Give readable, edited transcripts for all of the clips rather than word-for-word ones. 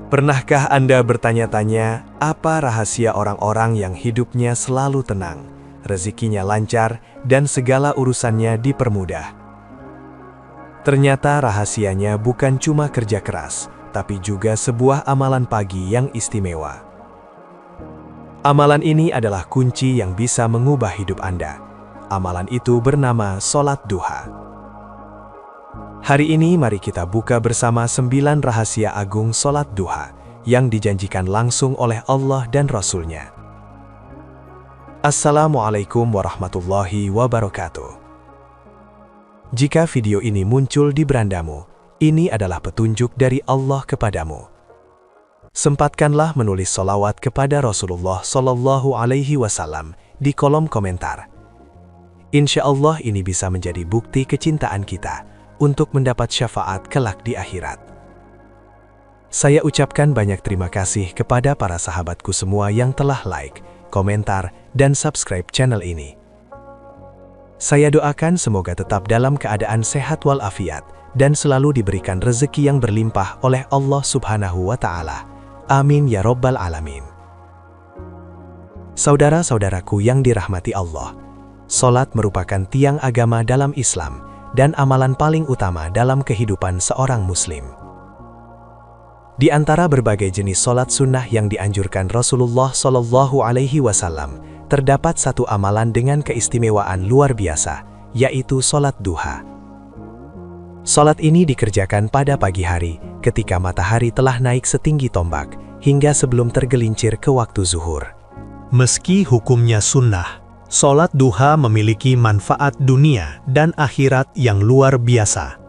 Pernahkah Anda bertanya-tanya, apa rahasia orang-orang yang hidupnya selalu tenang, rezekinya lancar, dan segala urusannya dipermudah? Ternyata rahasianya bukan cuma kerja keras, tapi juga sebuah amalan pagi yang istimewa. Amalan ini adalah kunci yang bisa mengubah hidup Anda. Amalan itu bernama sholat duha. Hari ini mari kita buka bersama 9 rahasia agung sholat duha yang dijanjikan langsung oleh Allah dan Rasul-Nya. Assalamualaikum warahmatullahi wabarakatuh. Jika video ini muncul di berandamu, ini adalah petunjuk dari Allah kepadamu. Sempatkanlah menulis sholawat kepada Rasulullah Shallallahu Alaihi Wasallam di kolom komentar. Insya Allah ini bisa menjadi bukti kecintaan kita untuk mendapat syafaat kelak di akhirat. Saya ucapkan banyak terima kasih kepada para sahabatku semua yang telah like, komentar, dan subscribe channel ini. Saya doakan semoga tetap dalam keadaan sehat walafiat dan selalu diberikan rezeki yang berlimpah oleh Allah Subhanahu wa Ta'ala. Amin ya Rabbal Alamin. Saudara-saudaraku yang dirahmati Allah, sholat merupakan tiang agama dalam Islam dan amalan paling utama dalam kehidupan seorang muslim. Di antara berbagai jenis sholat sunnah yang dianjurkan Rasulullah Shallallahu Alaihi Wasallam, terdapat satu amalan dengan keistimewaan luar biasa, yaitu sholat duha. Sholat ini dikerjakan pada pagi hari, ketika matahari telah naik setinggi tombak, hingga sebelum tergelincir ke waktu zuhur. Meski hukumnya sunnah, sholat duha memiliki manfaat dunia dan akhirat yang luar biasa.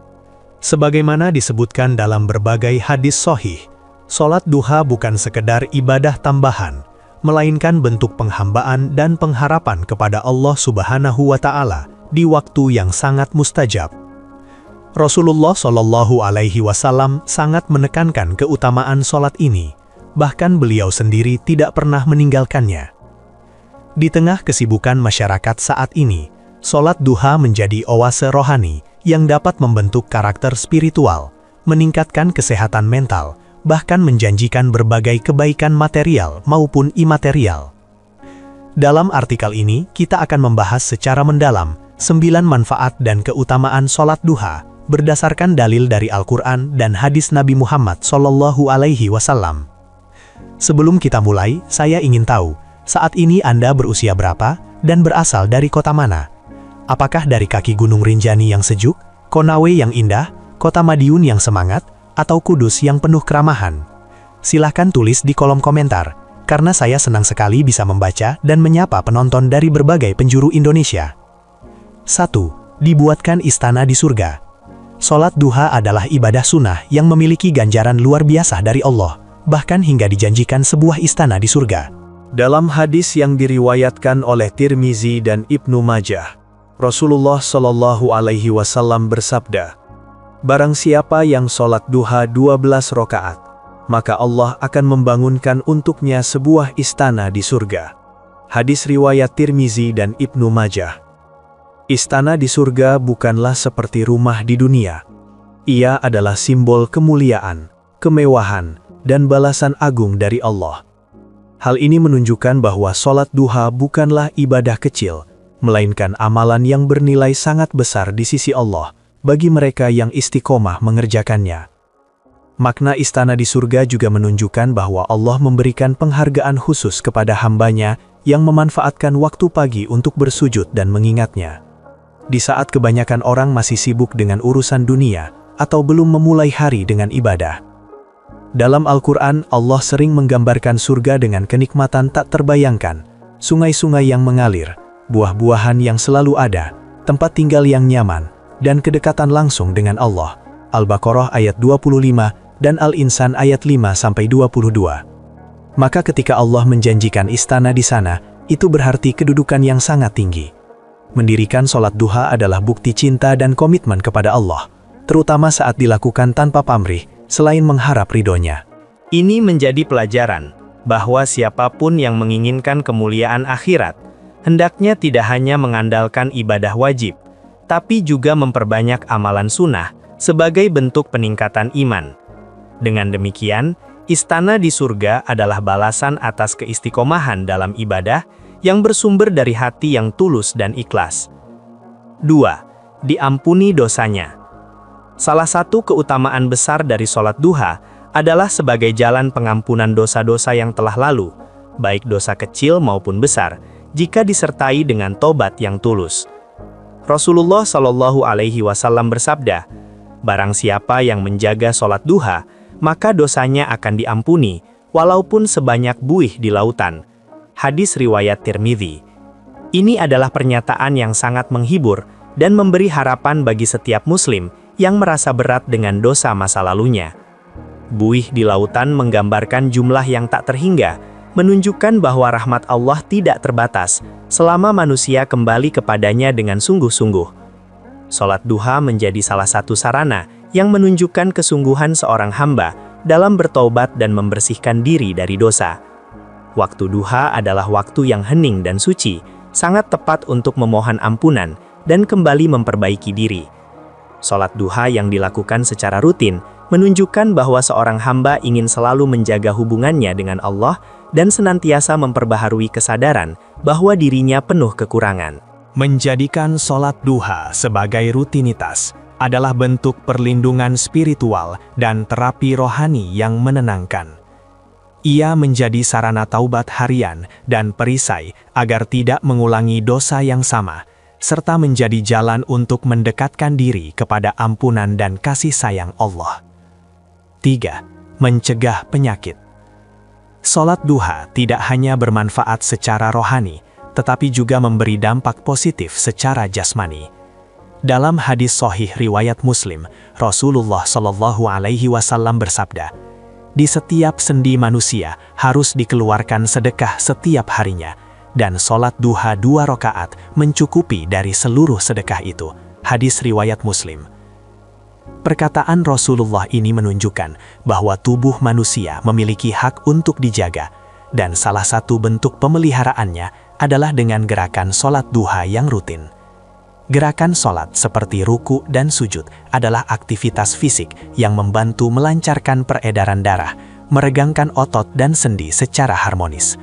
Sebagaimana disebutkan dalam berbagai hadis sahih, sholat duha bukan sekedar ibadah tambahan, melainkan bentuk penghambaan dan pengharapan kepada Allah Subhanahu wa Ta'ala di waktu yang sangat mustajab. Rasulullah Shallallahu Alaihi Wasallam sangat menekankan keutamaan sholat ini, bahkan beliau sendiri tidak pernah meninggalkannya. Di tengah kesibukan masyarakat saat ini, sholat duha menjadi oase rohani yang dapat membentuk karakter spiritual, meningkatkan kesehatan mental, bahkan menjanjikan berbagai kebaikan material maupun imaterial. Dalam artikel ini, kita akan membahas secara mendalam 9 manfaat dan keutamaan sholat duha berdasarkan dalil dari Al-Quran dan hadis Nabi Muhammad Shallallahu Alaihi Wasallam. Sebelum kita mulai, saya ingin tahu, saat ini Anda berusia berapa dan berasal dari kota mana? Apakah dari kaki Gunung Rinjani yang sejuk, Konawe yang indah, kota Madiun yang semangat, atau Kudus yang penuh keramahan? Silahkan tulis di kolom komentar, karena saya senang sekali bisa membaca dan menyapa penonton dari berbagai penjuru Indonesia. 1. Dibuatkan istana di surga. Sholat duha adalah ibadah sunnah yang memiliki ganjaran luar biasa dari Allah, bahkan hingga dijanjikan sebuah istana di surga. Dalam hadis yang diriwayatkan oleh Tirmizi dan Ibnu Majah, Rasulullah Shallallahu Alaihi Wasallam bersabda, "Barang siapa yang sholat duha 12 rakaat, maka Allah akan membangunkan untuknya sebuah istana di surga." Hadis riwayat Tirmizi dan Ibnu Majah. Istana di surga bukanlah seperti rumah di dunia. Ia adalah simbol kemuliaan, kemewahan, dan balasan agung dari Allah. Hal ini menunjukkan bahwa sholat duha bukanlah ibadah kecil, melainkan amalan yang bernilai sangat besar di sisi Allah bagi mereka yang istiqomah mengerjakannya. Makna istana di surga juga menunjukkan bahwa Allah memberikan penghargaan khusus kepada hambanya yang memanfaatkan waktu pagi untuk bersujud dan mengingatnya. Di saat kebanyakan orang masih sibuk dengan urusan dunia atau belum memulai hari dengan ibadah. Dalam Al-Quran, Allah sering menggambarkan surga dengan kenikmatan tak terbayangkan, sungai-sungai yang mengalir, buah-buahan yang selalu ada, tempat tinggal yang nyaman, dan kedekatan langsung dengan Allah. Al-Baqarah ayat 25 dan Al-Insan ayat 5-22. Maka ketika Allah menjanjikan istana di sana, itu berarti kedudukan yang sangat tinggi. Mendirikan sholat duha adalah bukti cinta dan komitmen kepada Allah, terutama saat dilakukan tanpa pamrih, selain mengharap ridhonya. Ini menjadi pelajaran bahwa siapapun yang menginginkan kemuliaan akhirat, hendaknya tidak hanya mengandalkan ibadah wajib, tapi juga memperbanyak amalan sunnah sebagai bentuk peningkatan iman. Dengan demikian, Istana di surga adalah balasan atas keistiqomahan dalam ibadah yang bersumber dari hati yang tulus dan ikhlas. 2. Diampuni dosanya. Salah satu keutamaan besar dari sholat duha adalah sebagai jalan pengampunan dosa-dosa yang telah lalu, baik dosa kecil maupun besar, jika disertai dengan tobat yang tulus. Rasulullah Shallallahu Alaihi Wasallam bersabda, "Barang siapa yang menjaga sholat duha, maka dosanya akan diampuni, walaupun sebanyak buih di lautan." Hadis riwayat Tirmidzi. Ini adalah pernyataan yang sangat menghibur dan memberi harapan bagi setiap muslim yang merasa berat dengan dosa masa lalunya. Buih di lautan menggambarkan jumlah yang tak terhingga, menunjukkan bahwa rahmat Allah tidak terbatas selama manusia kembali kepadanya dengan sungguh-sungguh. Sholat duha menjadi salah satu sarana yang menunjukkan kesungguhan seorang hamba dalam bertaubat dan membersihkan diri dari dosa. Waktu duha adalah waktu yang hening dan suci, sangat tepat untuk memohon ampunan dan kembali memperbaiki diri. Sholat duha yang dilakukan secara rutin menunjukkan bahwa seorang hamba ingin selalu menjaga hubungannya dengan Allah dan senantiasa memperbaharui kesadaran bahwa dirinya penuh kekurangan. Menjadikan sholat duha sebagai rutinitas adalah bentuk perlindungan spiritual dan terapi rohani yang menenangkan. Ia menjadi sarana taubat harian dan perisai agar tidak mengulangi dosa yang sama, serta menjadi jalan untuk mendekatkan diri kepada ampunan dan kasih sayang Allah. 3. Mencegah penyakit. Sholat duha tidak hanya bermanfaat secara rohani, tetapi juga memberi dampak positif secara jasmani. Dalam hadis sahih riwayat Muslim, Rasulullah Shallallahu Alaihi Wasallam bersabda, "Di setiap sendi manusia harus dikeluarkan sedekah setiap harinya, dan sholat duha 2 rakaat mencukupi dari seluruh sedekah itu." Hadis riwayat Muslim. Perkataan Rasulullah ini menunjukkan bahwa tubuh manusia memiliki hak untuk dijaga, dan salah satu bentuk pemeliharaannya adalah dengan gerakan sholat duha yang rutin. Gerakan sholat seperti ruku dan sujud adalah aktivitas fisik yang membantu melancarkan peredaran darah, meregangkan otot dan sendi secara harmonis.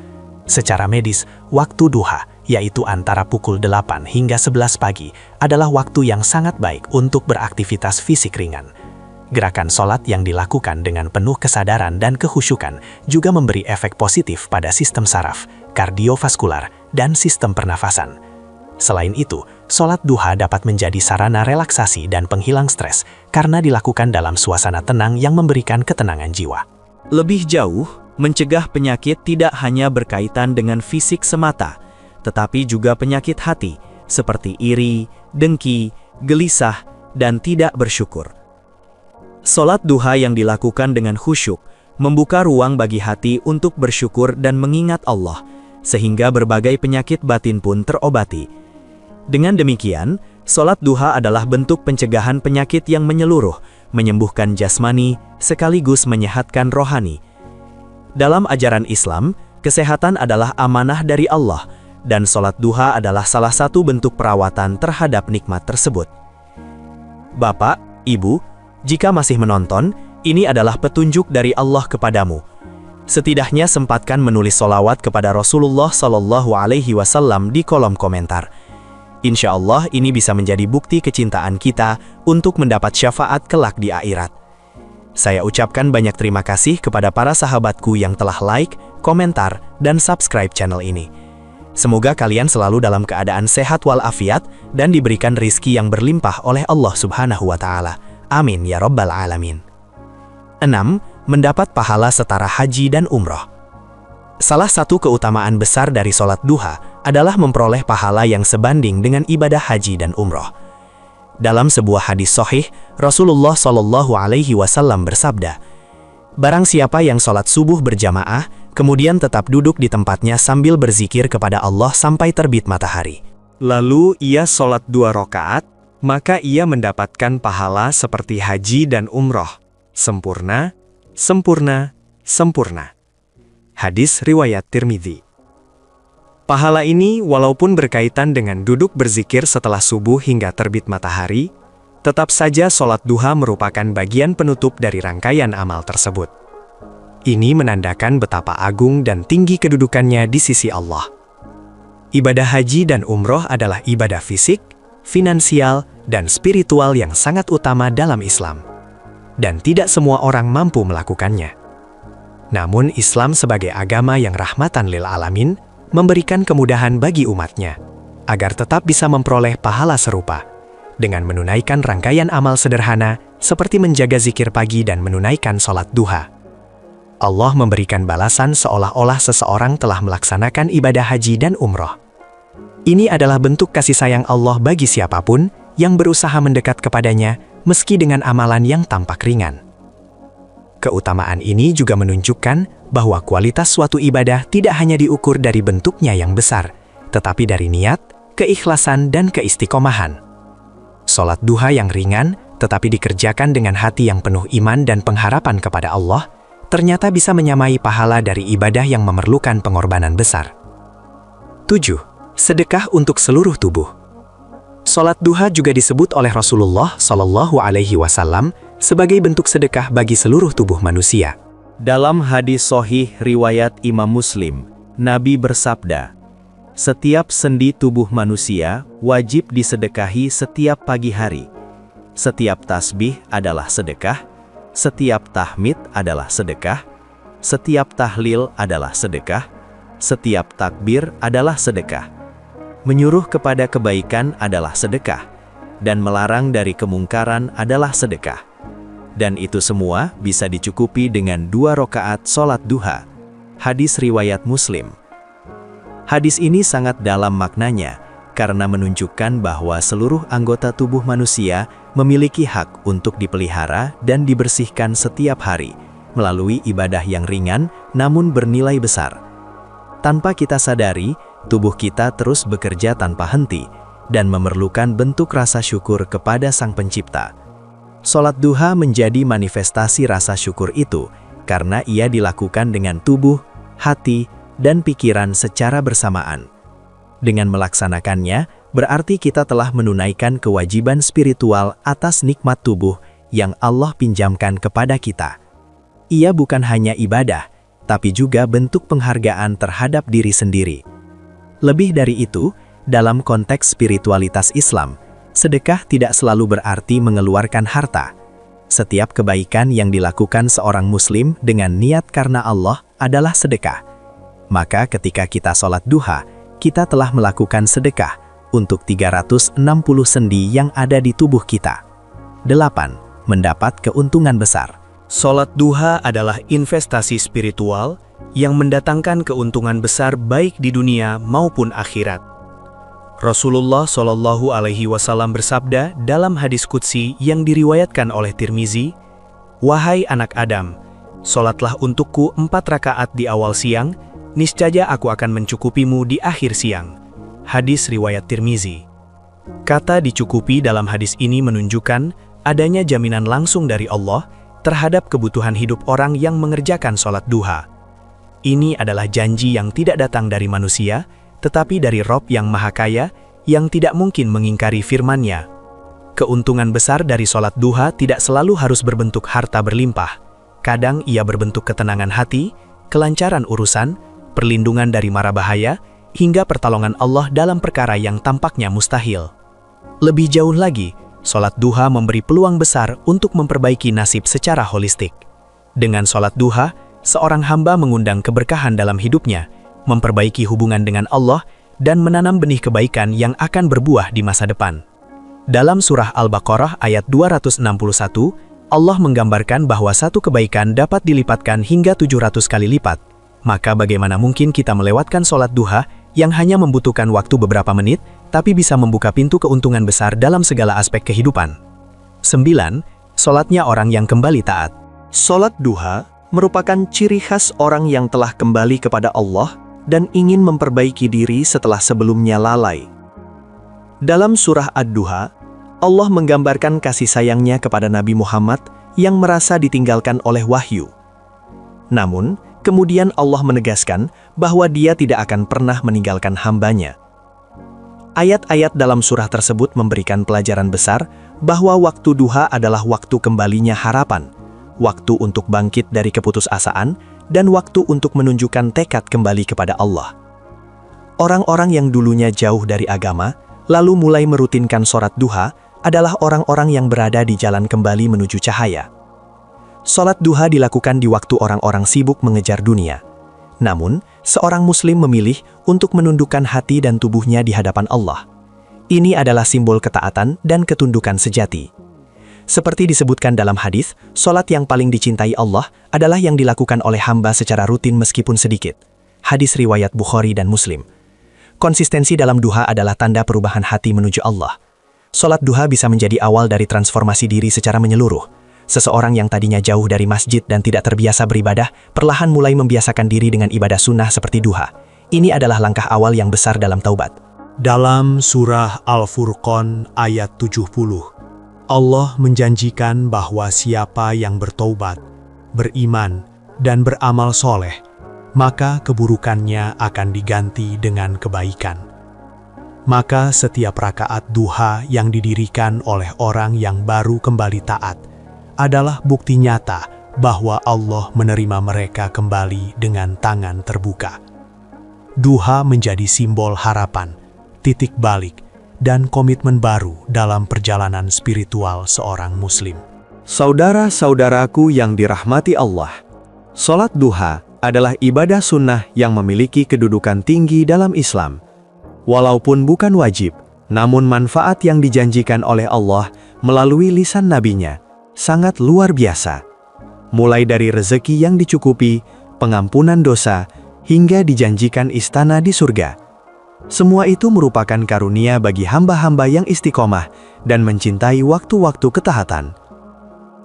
Secara medis, waktu duha, yaitu antara pukul 8 hingga 11 pagi, adalah waktu yang sangat baik untuk beraktivitas fisik ringan. Gerakan sholat yang dilakukan dengan penuh kesadaran dan kekhusyukan juga memberi efek positif pada sistem saraf, kardiovaskular, dan sistem pernafasan. Selain itu, sholat duha dapat menjadi sarana relaksasi dan penghilang stres karena dilakukan dalam suasana tenang yang memberikan ketenangan jiwa. Lebih jauh, mencegah penyakit tidak hanya berkaitan dengan fisik semata, tetapi juga penyakit hati seperti iri, dengki, gelisah, dan tidak bersyukur. Sholat duha yang dilakukan dengan khusyuk membuka ruang bagi hati untuk bersyukur dan mengingat Allah, sehingga berbagai penyakit batin pun terobati. Dengan demikian, sholat duha adalah bentuk pencegahan penyakit yang menyeluruh, menyembuhkan jasmani, sekaligus menyehatkan rohani. Dalam ajaran Islam, kesehatan adalah amanah dari Allah, dan sholat duha adalah salah satu bentuk perawatan terhadap nikmat tersebut. Bapak, Ibu, jika masih menonton, ini adalah petunjuk dari Allah kepadamu. Setidaknya sempatkan menulis sholawat kepada Rasulullah Shallallahu Alaihi Wasallam di kolom komentar. Insya Allah ini bisa menjadi bukti kecintaan kita untuk mendapat syafaat kelak di akhirat. Saya ucapkan banyak terima kasih kepada para sahabatku yang telah like, komentar, dan subscribe channel ini. Semoga kalian selalu dalam keadaan sehat walafiat dan diberikan rizki yang berlimpah oleh Allah Subhanahu wa Ta'ala. Amin ya Rabbal Alamin. 6. Mendapat pahala setara haji dan umroh. Salah satu keutamaan besar dari sholat duha adalah memperoleh pahala yang sebanding dengan ibadah haji dan umroh. Dalam sebuah hadis sahih, Rasulullah Shallallahu Alaihi Wasallam bersabda, "Barang siapa yang sholat subuh berjamaah, kemudian tetap duduk di tempatnya sambil berzikir kepada Allah sampai terbit matahari. Lalu ia sholat 2 rakaat, maka ia mendapatkan pahala seperti haji dan umroh. Sempurna, sempurna, sempurna." Hadis riwayat Tirmidzi. Pahala ini walaupun berkaitan dengan duduk berzikir setelah subuh hingga terbit matahari, tetap saja sholat duha merupakan bagian penutup dari rangkaian amal tersebut. Ini menandakan betapa agung dan tinggi kedudukannya di sisi Allah. Ibadah haji dan umroh adalah ibadah fisik, finansial, dan spiritual yang sangat utama dalam Islam. Dan tidak semua orang mampu melakukannya. Namun Islam sebagai agama yang rahmatan lil alamin, memberikan kemudahan bagi umatnya, agar tetap bisa memperoleh pahala serupa, dengan menunaikan rangkaian amal sederhana seperti menjaga zikir pagi dan menunaikan sholat duha. Allah memberikan balasan seolah-olah seseorang telah melaksanakan ibadah haji dan umroh. Ini adalah bentuk kasih sayang Allah bagi siapapun yang berusaha mendekat kepadanya meski dengan amalan yang tampak ringan. Keutamaan ini juga menunjukkan bahwa kualitas suatu ibadah tidak hanya diukur dari bentuknya yang besar, tetapi dari niat, keikhlasan, dan keistiqomahan. Sholat duha yang ringan, tetapi dikerjakan dengan hati yang penuh iman dan pengharapan kepada Allah, ternyata bisa menyamai pahala dari ibadah yang memerlukan pengorbanan besar. 7. Sedekah untuk seluruh tubuh. Sholat duha juga disebut oleh Rasulullah Shallallahu Alaihi Wasallam sebagai bentuk sedekah bagi seluruh tubuh manusia. Dalam hadis sahih riwayat Imam Muslim, Nabi bersabda, "Setiap sendi tubuh manusia wajib disedekahi setiap pagi hari. Setiap tasbih adalah sedekah, setiap tahmid adalah sedekah, setiap tahlil adalah sedekah, setiap takbir adalah sedekah. Menyuruh kepada kebaikan adalah sedekah, dan melarang dari kemungkaran adalah sedekah. Dan itu semua bisa dicukupi dengan 2 rakaat sholat duha." Hadis riwayat Muslim. Hadis ini sangat dalam maknanya, karena menunjukkan bahwa seluruh anggota tubuh manusia memiliki hak untuk dipelihara dan dibersihkan setiap hari, melalui ibadah yang ringan namun bernilai besar. Tanpa kita sadari, tubuh kita terus bekerja tanpa henti, dan memerlukan bentuk rasa syukur kepada Sang Pencipta. Sholat duha menjadi manifestasi rasa syukur itu, karena ia dilakukan dengan tubuh, hati, dan pikiran secara bersamaan. Dengan melaksanakannya, berarti kita telah menunaikan kewajiban spiritual atas nikmat tubuh yang Allah pinjamkan kepada kita. Ia bukan hanya ibadah, tapi juga bentuk penghargaan terhadap diri sendiri. Lebih dari itu, dalam konteks spiritualitas Islam, sedekah tidak selalu berarti mengeluarkan harta. Setiap kebaikan yang dilakukan seorang muslim dengan niat karena Allah adalah sedekah. Maka ketika kita sholat duha, kita telah melakukan sedekah untuk 360 sendi yang ada di tubuh kita. 8. Mendapat keuntungan besar. Sholat duha adalah investasi spiritual yang mendatangkan keuntungan besar baik di dunia maupun akhirat. Rasulullah Shallallahu Alaihi Wasallam bersabda dalam hadis qudsi yang diriwayatkan oleh Tirmizi, "Wahai anak Adam, sholatlah untukku 4 rakaat di awal siang, niscaya aku akan mencukupimu di akhir siang." Hadis riwayat Tirmizi. Kata dicukupi dalam hadis ini menunjukkan adanya jaminan langsung dari Allah terhadap kebutuhan hidup orang yang mengerjakan sholat duha. Ini adalah janji yang tidak datang dari manusia, tetapi dari Rob yang Maha Kaya, yang tidak mungkin mengingkari firman-Nya. Keuntungan besar dari sholat duha tidak selalu harus berbentuk harta berlimpah. Kadang ia berbentuk ketenangan hati, kelancaran urusan, perlindungan dari mara bahaya, hingga pertolongan Allah dalam perkara yang tampaknya mustahil. Lebih jauh lagi, sholat duha memberi peluang besar untuk memperbaiki nasib secara holistik. Dengan sholat duha, seorang hamba mengundang keberkahan dalam hidupnya, memperbaiki hubungan dengan Allah, dan menanam benih kebaikan yang akan berbuah di masa depan. Dalam surah Al-Baqarah ayat 261, Allah menggambarkan bahwa satu kebaikan dapat dilipatkan hingga 700 kali lipat. Maka bagaimana mungkin kita melewatkan sholat duha yang hanya membutuhkan waktu beberapa menit, tapi bisa membuka pintu keuntungan besar dalam segala aspek kehidupan. 9. Sholatnya orang yang kembali taat. Sholat duha merupakan ciri khas orang yang telah kembali kepada Allah dan ingin memperbaiki diri setelah sebelumnya lalai. Dalam surah Ad-Duha, Allah menggambarkan kasih sayangnya kepada Nabi Muhammad yang merasa ditinggalkan oleh wahyu. Namun, kemudian Allah menegaskan bahwa Dia tidak akan pernah meninggalkan hambanya. Ayat-ayat dalam surah tersebut memberikan pelajaran besar bahwa waktu duha adalah waktu kembalinya harapan, waktu untuk bangkit dari keputusasaan, dan waktu untuk menunjukkan tekad kembali kepada Allah. Orang-orang yang dulunya jauh dari agama, lalu mulai merutinkan sholat duha, adalah orang-orang yang berada di jalan kembali menuju cahaya. Sholat duha dilakukan di waktu orang-orang sibuk mengejar dunia. Namun, seorang muslim memilih untuk menundukkan hati dan tubuhnya di hadapan Allah. Ini adalah simbol ketaatan dan ketundukan sejati. Seperti disebutkan dalam hadis, sholat yang paling dicintai Allah adalah yang dilakukan oleh hamba secara rutin meskipun sedikit. Hadis riwayat Bukhari dan Muslim. Konsistensi dalam duha adalah tanda perubahan hati menuju Allah. Sholat duha bisa menjadi awal dari transformasi diri secara menyeluruh. Seseorang yang tadinya jauh dari masjid dan tidak terbiasa beribadah, perlahan mulai membiasakan diri dengan ibadah sunnah seperti duha. Ini adalah langkah awal yang besar dalam taubat. Dalam surah Al-Furqan ayat 70, Allah menjanjikan bahwa siapa yang bertaubat, beriman, dan beramal soleh, maka keburukannya akan diganti dengan kebaikan. Maka setiap rakaat duha yang didirikan oleh orang yang baru kembali taat adalah bukti nyata bahwa Allah menerima mereka kembali dengan tangan terbuka. Duha menjadi simbol harapan, titik balik, dan komitmen baru dalam perjalanan spiritual seorang muslim. Saudara-saudaraku yang dirahmati Allah, sholat duha adalah ibadah sunnah yang memiliki kedudukan tinggi dalam Islam. Walaupun bukan wajib, namun manfaat yang dijanjikan oleh Allah melalui lisan nabinya sangat luar biasa. Mulai dari rezeki yang dicukupi, pengampunan dosa, hingga dijanjikan istana di surga. Semua itu merupakan karunia bagi hamba-hamba yang istiqomah dan mencintai waktu-waktu ketaatan.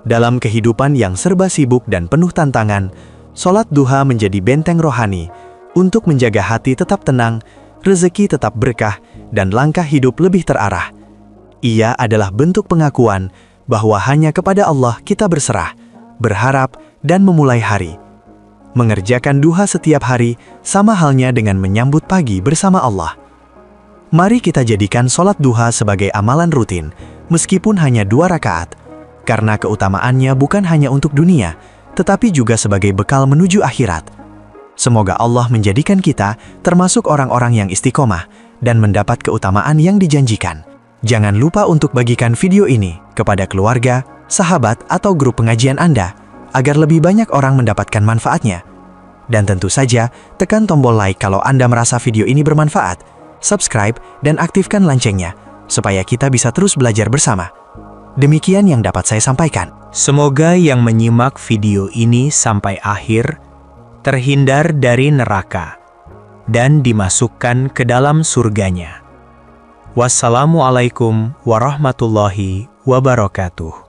Dalam kehidupan yang serba sibuk dan penuh tantangan, sholat duha menjadi benteng rohani untuk menjaga hati tetap tenang, rezeki tetap berkah, dan langkah hidup lebih terarah. Ia adalah bentuk pengakuan bahwa hanya kepada Allah kita berserah, berharap, dan memulai hari. Mengerjakan duha setiap hari sama halnya dengan menyambut pagi bersama Allah. Mari kita jadikan sholat duha sebagai amalan rutin, meskipun hanya 2 rakaat, karena keutamaannya bukan hanya untuk dunia, tetapi juga sebagai bekal menuju akhirat. Semoga Allah menjadikan kita termasuk orang-orang yang istiqomah dan mendapat keutamaan yang dijanjikan. Jangan lupa untuk bagikan video ini kepada keluarga, sahabat, atau grup pengajian Anda, agar lebih banyak orang mendapatkan manfaatnya. Dan tentu saja, tekan tombol like kalau Anda merasa video ini bermanfaat, subscribe, dan aktifkan loncengnya, supaya kita bisa terus belajar bersama. Demikian yang dapat saya sampaikan. Semoga yang menyimak video ini sampai akhir terhindar dari neraka dan dimasukkan ke dalam surganya. Wassalamualaikum warahmatullahi wabarakatuh.